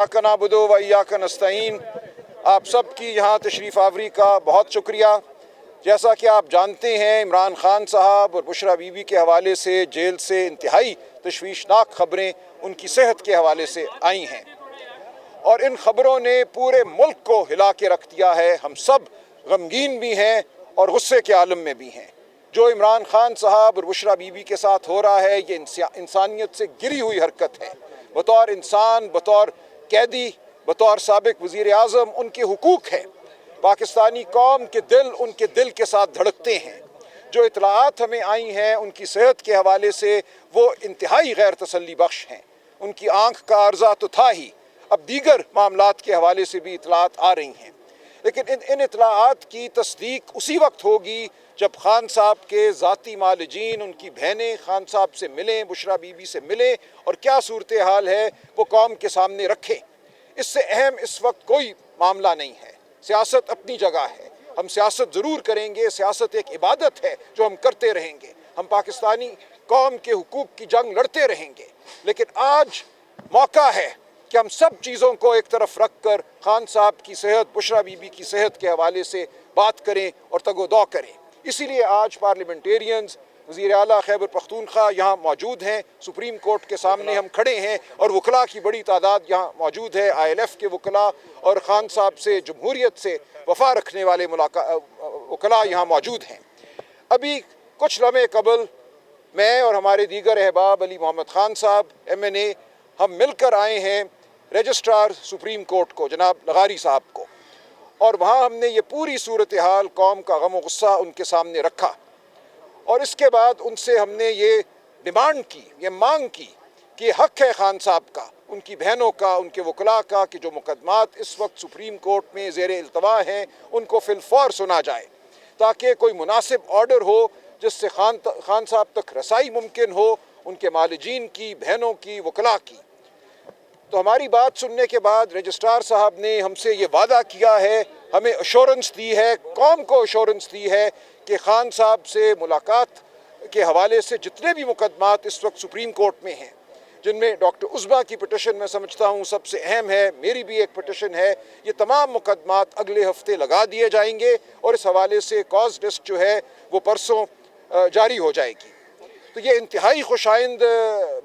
इय्याका नअबुदु व इय्याका नस्तईन। आप सब की यहाँ तशरीफ़ आवरी का बहुत शुक्रिया। जैसा कि आप जानते हैं, इमरान खान साहब और बुशरा बीबी के हवाले से जेल से इंतहाई तशवीशनाक ख़बरें उनकी सेहत के हवाले से आई हैं और इन ख़बरों ने पूरे मुल्क को हिला के रख दिया है। हम सब गमगीन भी हैं और गुस्से के आलम में भी हैं। जो इमरान खान साहब और बुशरा बीबी के साथ हो रहा है, ये इंसानियत से गिरी हुई हरकत है। बतौर इंसान, बतौर कैदी, बतौर साबिक वज़ीर आज़म उनके हुकूक हैं। पाकिस्तानी कौम के दिल उनके दिल के साथ धड़कते हैं। जो इतलाआत हमें आई हैं उनकी सेहत के हवाले से, वो इंतहाई गैर तसल्ली बख्श हैं। उनकी आँख का अर्जा तो था ही, अब दीगर मामलात के हवाले से भी इतलाआत आ रही हैं। लेकिन इन इतलाआत की तस्दीक उसी वक्त होगी जब खान साहब के ज़ाती मालिजीन, उनकी बहनें खान साहब से मिलें, बुशरा बीबी से मिलें और क्या सूरत हाल है वो कौम के सामने रखें। इससे अहम इस वक्त कोई मामला नहीं है। सियासत अपनी जगह है, हम सियासत ज़रूर करेंगे। सियासत एक इबादत है जो हम करते रहेंगे। हम पाकिस्तानी कौम के हुकूक की जंग लड़ते रहेंगे। लेकिन आज मौका है कि हम सब चीज़ों को एक तरफ रख कर खान साहब की सेहत, बुशरा बीबी की सेहत के हवाले से बात करें और तगोदौ करें। इसीलिए आज पार्लियामेंटेरियंस, वज़ीर आला खैबर पख्तूनख्वा यहाँ मौजूद हैं। सुप्रीम कोर्ट के सामने हम खड़े हैं और वकला की बड़ी तादाद यहाँ मौजूद है। ILF के वकला और ख़ान साहब से, जमहूरियत से वफ़ा रखने वाले वकला यहाँ मौजूद हैं। अभी कुछ लम्हे कबल मैं और हमारे दीगर अहबाब, अली मोहम्मद ख़ान साहब MNA, हम मिलकर आए हैं रजिस्ट्रार सुप्रीम कोर्ट को, जनाब लगारी साहब को, और वहाँ हमने ये पूरी सूरत हाल, कौम का गम व गुस्सा उनके सामने रखा। और इसके बाद उनसे हमने ये डिमांड की, ये मांग की कि हक़ है खान साहब का, उनकी बहनों का, उनके वकला का, कि जो मुकदमात इस वक्त सुप्रीम कोर्ट में ज़ेर इल्तवा हैं उनको फ़िलफ़ौर सुना जाए, ताकि कोई मुनासिब ऑर्डर हो जिससे खान साहब तक रसाई मुमकिन हो, उनके मालिजीन की, बहनों की, वकला की। तो हमारी बात सुनने के बाद रजिस्ट्रार साहब ने हमसे ये वादा किया है, हमें अश्योरेंस दी है, कौम को अश्योरेंस दी है कि खान साहब से मुलाकात के हवाले से जितने भी मुकदमात इस वक्त सुप्रीम कोर्ट में हैं, जिनमें डॉक्टर उज़्मा की पिटिशन मैं समझता हूँ सबसे अहम है, मेरी भी एक पिटिशन है, ये तमाम मुकदमात अगले हफ्ते लगा दिए जाएंगे और इस हवाले से कॉज लिस्ट जो है वो परसों जारी हो जाएगी। तो ये इंतहाई खुशाइंद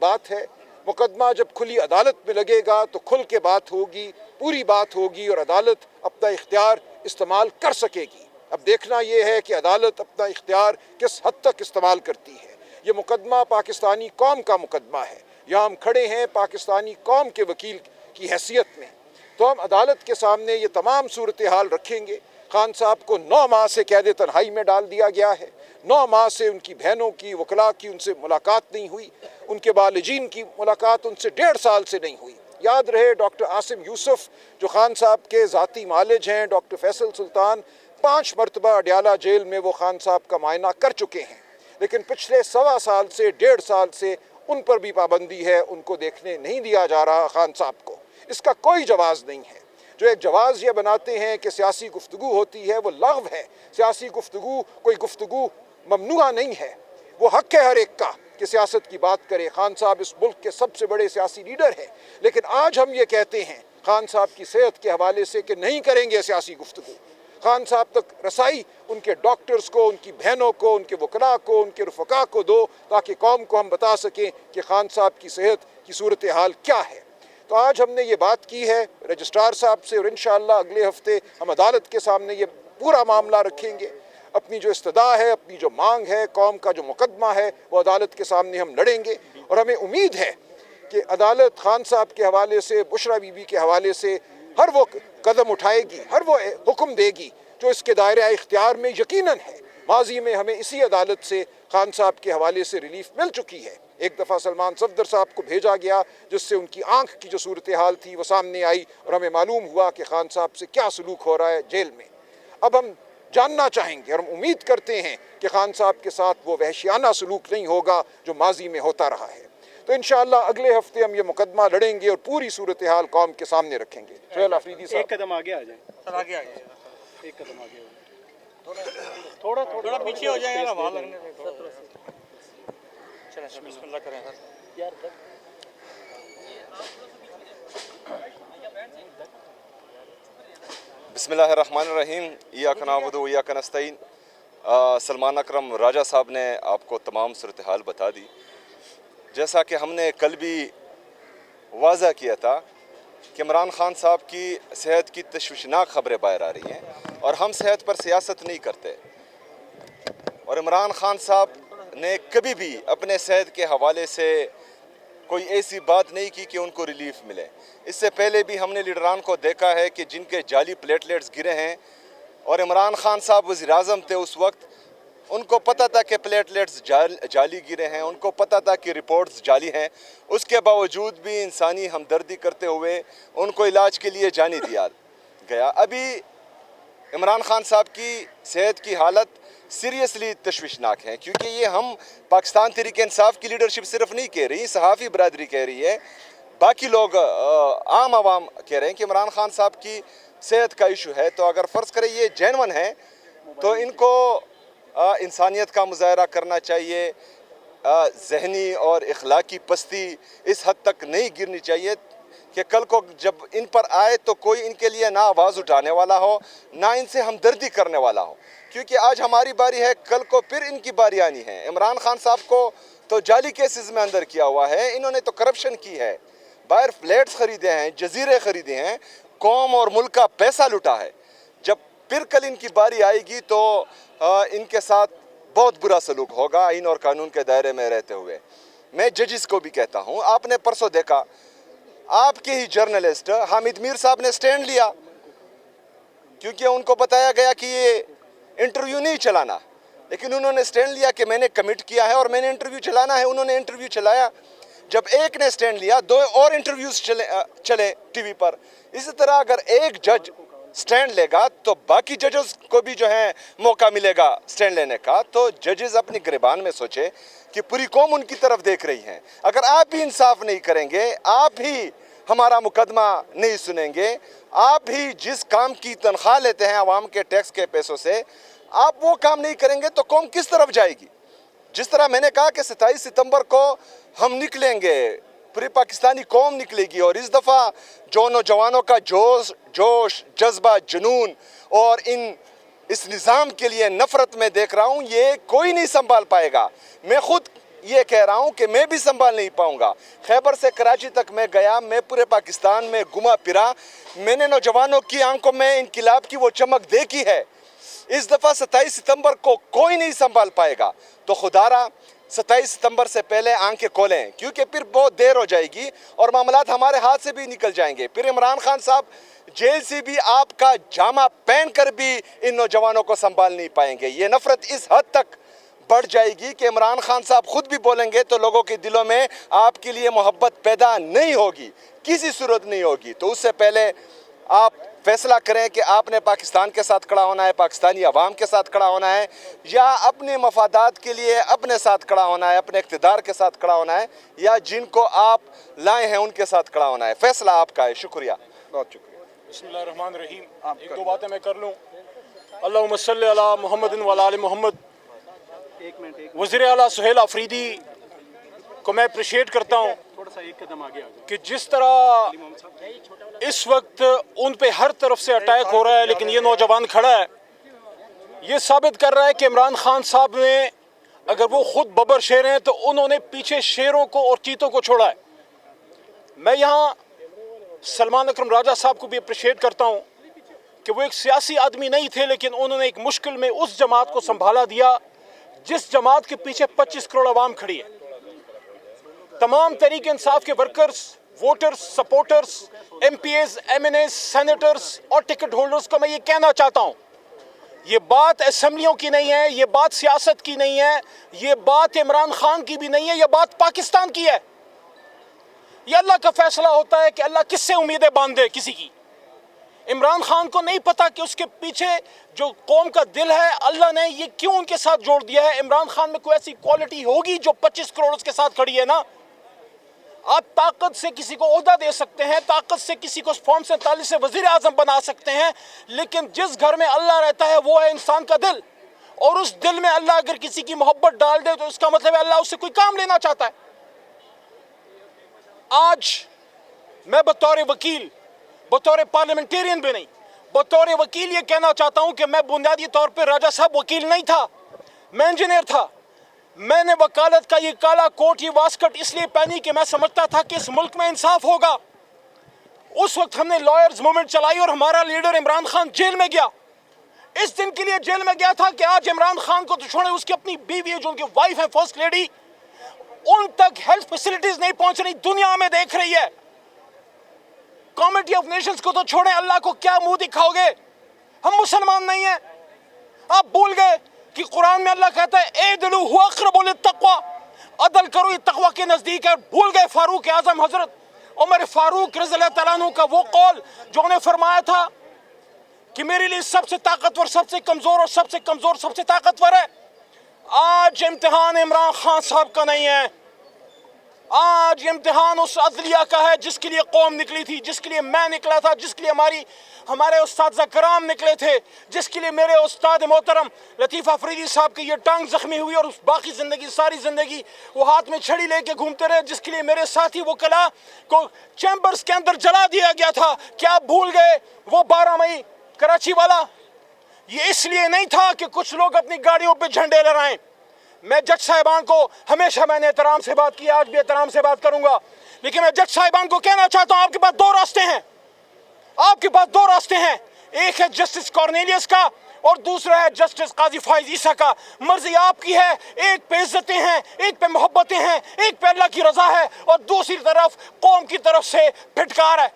बात है। मुकदमा जब खुली अदालत में लगेगा तो खुल के बात होगी, पूरी बात होगी और अदालत अपना इख्तियार इस्तेमाल कर सकेगी। अब देखना ये है कि अदालत अपना इख्तियार किस हद तक इस्तेमाल करती है। ये मुकदमा पाकिस्तानी कौम का मुकदमा है। यहाँ हम खड़े हैं पाकिस्तानी कौम के वकील की हैसियत में, तो हम अदालत के सामने ये तमाम सूरत हाल रखेंगे। खान साहब को 9 माह से कैद तन्हाई में डाल दिया गया है। 9 माह से उनकी बहनों की, वकला की उनसे मुलाकात नहीं हुई। उनके वालिजीन की मुलाकात उनसे 1.5 साल से नहीं हुई। याद रहे डॉक्टर आसिम यूसुफ जो खान साहब के ज़ाती मालिज हैं, डॉक्टर फैसल सुल्तान, 5 मरतबा अडयाला जेल में वो खान साहब का मायना कर चुके हैं। लेकिन पिछले 1.25 साल से, 1.5 साल से उन पर भी पाबंदी है, उनको देखने नहीं दिया जा रहा खान साहब को। इसका कोई जवाज़ नहीं है। जो एक जवाज़ ये बनाते हैं कि सियासी गुफ्तगू होती है, वो लग़्व है। सियासी गुफ्तगू कोई गुफ्तगू ममनुआ नहीं है। वो हक़ है हर एक का कि सियासत की बात करे। खान साहब इस मुल्क के सबसे बड़े सियासी लीडर हैं। लेकिन आज हम ये कहते हैं खान साहब की सेहत के हवाले से कि नहीं करेंगे सियासी गुफ्तगू। खान साहब तक रसाई उनके डॉक्टर्स को, उनकी बहनों को, उनके वकला को, उनके रुफ़क़ा को दो, ताकि कौम को हम बता सकें कि खान साहब की सेहत की सूरत हाल क्या है। तो आज हमने ये बात की है रजिस्ट्रार साहब से और इंशाअल्लाह अगले हफ्ते हम अदालत के सामने ये पूरा मामला रखेंगे। अपनी जो इस्तदा है, अपनी जो मांग है, कौम का जो मुकदमा है, वो अदालत के सामने हम लड़ेंगे। और हमें उम्मीद है कि अदालत खान साहब के हवाले से, बुशरा बीबी के हवाले से हर वो कदम उठाएगी, हर वो हुक्म देगी जो इसके दायरे इख्तियार में यकीनन है। माजी में हमें इसी अदालत से खान साहब के हवाले से रिलीफ मिल चुकी है। एक दफ़ा सलमान सफदर साहब को भेजा गया जिससे उनकी आँख की जो सूरत हाल थी वो सामने आई और हमें मालूम हुआ कि खान साहब से क्या सलूक हो रहा है जेल में। अब हम जानना चाहेंगे और हम उम्मीद करते हैं कि खान साहब के साथ वो वहशियाना सलूक नहीं होगा जो माजी में होता रहा है। तो इंशाअल्लाह अगले हफ्ते हम ये मुकदमा लड़ेंगे और पूरी सूरत हाल कौम के सामने रखेंगे। सोहेल अफरीदी साहब, एक कदम आगे आ जाए सर, आगे आ जाए, एक कदम आगे थोड़ा पीछे हो जाएगा ना, वहाँ लगने दे। चलें बिस्मिल्लाह करें सर। बिस्मिल्लाहिर्रहमानिर्रहीम इय्याक नअबुदु व इय्याक नस्तईन। सलमान अकरम राजा साहब ने आपको तमाम सूरत हाल बता दी। जैसा कि हमने कल भी वाज़ा किया था कि इमरान खान साहब की सेहत की तशवीशनाक ख़बरें बाहर आ रही हैं और हम सेहत पर सियासत नहीं करते, और इमरान खान साहब ने कभी भी अपने सेहत के हवाले से कोई ऐसी बात नहीं की कि उनको रिलीफ मिले। इससे पहले भी हमने लीडरान को देखा है कि जिनके जाली प्लेटलेट्स गिरे हैं और इमरान खान साहब वज़ीर-ए-आज़म थे उस वक्त, उनको पता था कि प्लेटलेट्स जाली गिरे हैं, उनको पता था कि रिपोर्ट्स जाली हैं, उसके बावजूद भी इंसानी हमदर्दी करते हुए उनको इलाज के लिए जाने दिया गया। अभी इमरान खान साहब की सेहत की हालत सीरियसली तशवीशनाक है, क्योंकि ये हम पाकिस्तान तहरीक इंसाफ की लीडरशिप सिर्फ नहीं कह रही, सहाफ़ी बरादरी कह रही है, बाकी लोग आम आवाम कह रहे हैं कि इमरान खान साहब की सेहत का इशू है। तो अगर फ़र्ज़ करें ये जेन्युइन है तो इनको इंसानियत का मुजाहरा करना चाहिए। ज़हनी और इखलाकी पस्ती इस हद तक नहीं गिरनी चाहिए कि कल को जब इन पर आए तो कोई इनके लिए ना आवाज़ उठाने वाला हो, ना इनसे हमदर्दी करने वाला हो, क्योंकि आज हमारी बारी है, कल को फिर इनकी बारी आनी है। इमरान खान साहब को तो जाली केसेस में अंदर किया हुआ है, इन्होंने तो करप्शन की है, बाहर फ्लैट्स ख़रीदे हैं, जजीरे ख़रीदे हैं, कौम और मुल्क का पैसा लुटा है। जब फिर कल इनकी बारी आएगी तो इनके साथ बहुत बुरा सलूक होगा आइन और कानून के दायरे में रहते हुए। मैं जजिस को भी कहता हूँ, आपने परसों देखा आपके ही जर्नलिस्ट हामिद मीर साहब ने स्टैंड लिया, क्योंकि उनको बताया गया कि ये इंटरव्यू नहीं चलाना, लेकिन उन्होंने स्टैंड लिया कि मैंने कमिट किया है और मैंने इंटरव्यू चलाना है। उन्होंने इंटरव्यू चलाया। जब एक ने स्टैंड लिया, दो और इंटरव्यूज चले टीवी पर। इसी तरह अगर एक जज स्टैंड लेगा तो बाकी जजेस को भी जो है मौका मिलेगा स्टैंड लेने का। तो जजेस अपनी गिरबान में सोचे कि पूरी कौम उनकी तरफ देख रही है। अगर आप भी इंसाफ नहीं करेंगे, आप ही हमारा मुकदमा नहीं सुनेंगे, आप ही जिस काम की तनख्वाह लेते हैं आवाम के टैक्स के पैसों से, आप वो काम नहीं करेंगे तो कौम किस तरफ जाएगी। जिस तरह मैंने कहा कि 27 सितंबर को हम निकलेंगे, पूरी पाकिस्तानी कौम निकलेगी, और इस दफ़ा जो नौजवानों का जोश जज्बा जुनून और इस निज़ाम के लिए नफ़रत में देख रहा हूँ, ये कोई नहीं संभाल पाएगा। मैं खुद ये कह रहा हूँ कि मैं भी संभाल नहीं पाऊँगा। खैबर से कराची तक मैं गया, मैं पूरे पाकिस्तान में घुमा फिरा, मैंने नौजवानों की आंखों में इनकलाब की वो चमक देखी है। इस दफ़ा 27 सितंबर को कोई नहीं संभाल पाएगा। तो खुदारा 27 सितंबर से पहले आंखें खोलें, क्योंकि फिर बहुत देर हो जाएगी और मामलात हमारे हाथ से भी निकल जाएंगे। फिर इमरान खान साहब जेल से भी आपका जामा पहन कर भी इन नौजवानों को संभाल नहीं पाएंगे। ये नफ़रत इस हद तक बढ़ जाएगी कि इमरान खान साहब खुद भी बोलेंगे तो लोगों के दिलों में आपके लिए मोहब्बत पैदा नहीं होगी, किसी सूरत नहीं होगी। तो उससे पहले आप फैसला करें कि आपने पाकिस्तान के साथ खड़ा होना है, पाकिस्तानी अवाम के साथ खड़ा होना है, या अपने मफादात के लिए अपने साथ खड़ा होना है, अपने इक़्तिदार के साथ खड़ा होना है, या जिनको आप लाए हैं उनके साथ खड़ा होना है। फैसला आपका है। शुक्रिया, बहुत शुक्रिया। बिस्मिल्लाहिर्रहमानिर्रहीम। एक दो बातें मैं कर लूँ। अल्लाहुम्मा सल्ली अला मुहम्मदिन व अला आलि मुहम्मद। वज़ीर आला सुहेल अफरीदी को मैं अप्रिशिएट करता हूँ कि जिस तरह इस वक्त उन पे हर तरफ से अटैक हो रहा है, लेकिन ये नौजवान खड़ा है, ये साबित कर रहा है कि इमरान खान साहब ने, अगर वो खुद बबर शेर हैं तो उन्होंने पीछे शेरों को और चीतों को छोड़ा है। मैं यहाँ सलमान अकरम राजा साहब को भी अप्रिशिएट करता हूँ कि वो एक सियासी आदमी नहीं थे, लेकिन उन्होंने एक मुश्किल में उस जमात को संभाला दिया जिस जमात के पीछे 25 करोड़ आवाम खड़ी है। तमाम तहरीक इंसाफ के workers, voters, supporters, MPs, MNAs, senators और टिकट होल्डर्स को मैं ये कहना चाहता हूँ, ये बात असेंबलियों की नहीं है, ये बात सियासत की नहीं है, ये बात इमरान खान की भी नहीं है, ये बात पाकिस्तान की है। ये अल्लाह का फैसला होता है कि अल्लाह किससे उम्मीदें बांधे किसी की। इमरान खान को नहीं पता कि उसके पीछे जो कौम का दिल है, अल्लाह ने ये क्यों उनके साथ जोड़ दिया है। इमरान खान में कोई ऐसी क्वालिटी होगी जो 25 करोड़ उसके साथ खड़ी है ना। आप ताकत से किसी को ओहदा दे सकते हैं, ताकत से किसी को फॉर्म 47 से वजीर आजम बना सकते हैं, लेकिन जिस घर में अल्लाह रहता है वो है इंसान का दिल, और उस दिल में अल्लाह अगर किसी की मोहब्बत डाल दे तो इसका मतलब है अल्लाह उससे कोई काम लेना चाहता है। आज मैं बतौर वकील, बतौर पार्लियामेंटेरियन भी नहीं, बतौर वकील ये कहना चाहता हूं कि मैं बुनियादी तौर पे राजा साहब वकील नहीं था, मैं इंजीनियर था। मैंने वकालत का ये काला कोट, ये वास्कट इसलिए पहनी कि मैं समझता था कि इस मुल्क में इंसाफ होगा। उस वक्त हमने लॉयर्स मूवमेंट चलाई और हमारा लीडर इमरान खान जेल में गया। इस दिन के लिए जेल में गया था कि आज इमरान खान को तो छोड़े, उसकी अपनी बीवी है जो उनकी वाइफ है फर्स्ट लेडी, उन तक हेल्थ फैसिलिटीज नहीं पहुंच रही, दुनिया में देख रही है। कमेटी ऑफ नेशंस को तो छोड़े, अल्लाह को क्या मुंह दिखाओगे? हम मुसलमान नहीं हैं। आप भूल गए कि कुरान में अल्लाह कहता है एदलु हुवा अक़रबु लित्तक़वा, अदल करो ये तक़वा के नजदीक है। भूल गए फारूक आज़म हजरत उमर फारूक रज़ियल्लाहु तआला अन्हु का वो कौल जो उन्हें फरमाया था कि मेरे लिए सबसे ताकतवर सबसे कमजोर और सबसे कमजोर सबसे ताकतवर है। आज इम्तिहान इमरान खान साहब का नहीं है, आज इम्तिहान उस अदलिया का है जिसके लिए कौम निकली थी, जिसके लिए मैं निकला था, जिसके लिए हमारे उस्ताद कराम निकले थे, जिसके लिए मेरे उस्ताद मोहतरम लतीफ़ अफरीदी साहब की ये टांग जख्मी हुई और उस बाकी ज़िंदगी सारी ज़िंदगी वो हाथ में छड़ी लेके घूमते रहे, जिसके लिए मेरे साथी वो कला को चैम्बर्स के अंदर जला दिया गया था। क्या आप भूल गए वो 12 मई कराची वाला? ये इसलिए नहीं था कि कुछ लोग अपनी गाड़ियों पे झंडे लहराएं। मैं जज साहिबान को हमेशा मैंने एहतराम से बात की, आज भी एहतराम से बात करूंगा, लेकिन मैं जज साहिबान को कहना चाहता हूं आपके पास दो रास्ते हैं, आपके पास दो रास्ते हैं। एक है जस्टिस कॉर्नेलियस का और दूसरा है जस्टिस काजी फाइज ईसा का। मर्जी आपकी है, एक पे इज्जतें हैं, एक पे मोहब्बतें हैं, एक पे अल्लाह की रजा है और दूसरी तरफ कौम की तरफ से फिटकार है।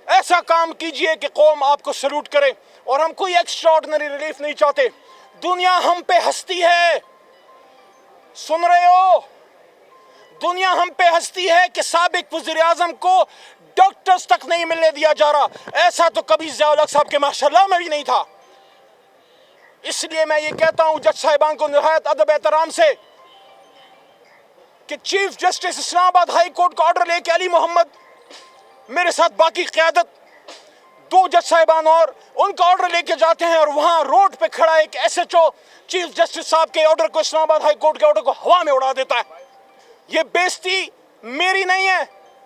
ऐसा काम कीजिए कि कौम आपको सल्यूट करे। और हम कोई एक्स्ट्राऑर्डिनरी रिलीफ नहीं चाहते। दुनिया हम पे हंसती है, सुन रहे हो? दुनिया हम पे हंसती है कि साबिक वज़ीर आज़म को डॉक्टर्स तक नहीं मिलने दिया जा रहा। ऐसा तो कभी ज़िया-उल हक साहब के माशाअल्लाह में भी नहीं था। इसलिए मैं ये कहता हूं जज साहिबान को निहायत अदब एहतराम से कि chief justice Islamabad high court का ऑर्डर लेके अली मोहम्मद, मेरे साथ बाकी क़यादत 2 जज साहिबान और उनका ऑर्डर लेके जाते हैं और वहां रोड पे खड़ा एक SHO चीफ जस्टिस साहब के ऑर्डर को, इस्लामाबाद हाई कोर्ट के ऑर्डर को हवा में उड़ा देता है। ये बेइज्जती मेरी नहीं है,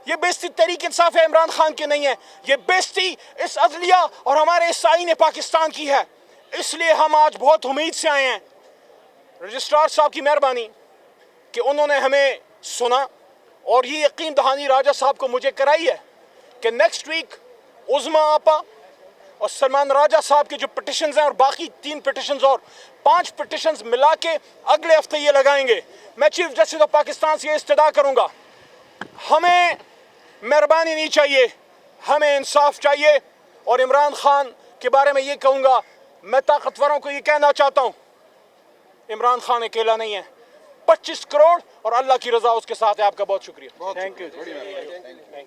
ये बेइज्जती तहरीक इंसाफ है इमरान खान की नहीं है, ये बेइज्जती इस अदलिया और हमारे इस आईन पाकिस्तान की है। इसलिए हम आज बहुत उम्मीद से आए हैं रजिस्ट्रार साहब की मेहरबानी कि उन्होंने हमें सुना और ये यकीन दहानी राजा साहब को मुझे कराई है कि नेक्स्ट वीक उज़्मा आपा और सलमान राजा साहब के जो पिटिशंस हैं और बाकी 3 पिटिशंस और 5 पिटिशंस मिला के अगले हफ्ते ये लगाएंगे। मैं चीफ जस्टिस ऑफ पाकिस्तान से ये इस्तदा करूँगा, हमें मेहरबानी नहीं चाहिए, हमें इंसाफ चाहिए। और इमरान खान के बारे में ये कहूँगा, मैं ताकतवरों को ये कहना चाहता हूँ, इमरान खान अकेला नहीं है, 25 करोड़ और अल्लाह की रज़ा उसके साथ है। आपका बहुत शुक्रिया। Thank you.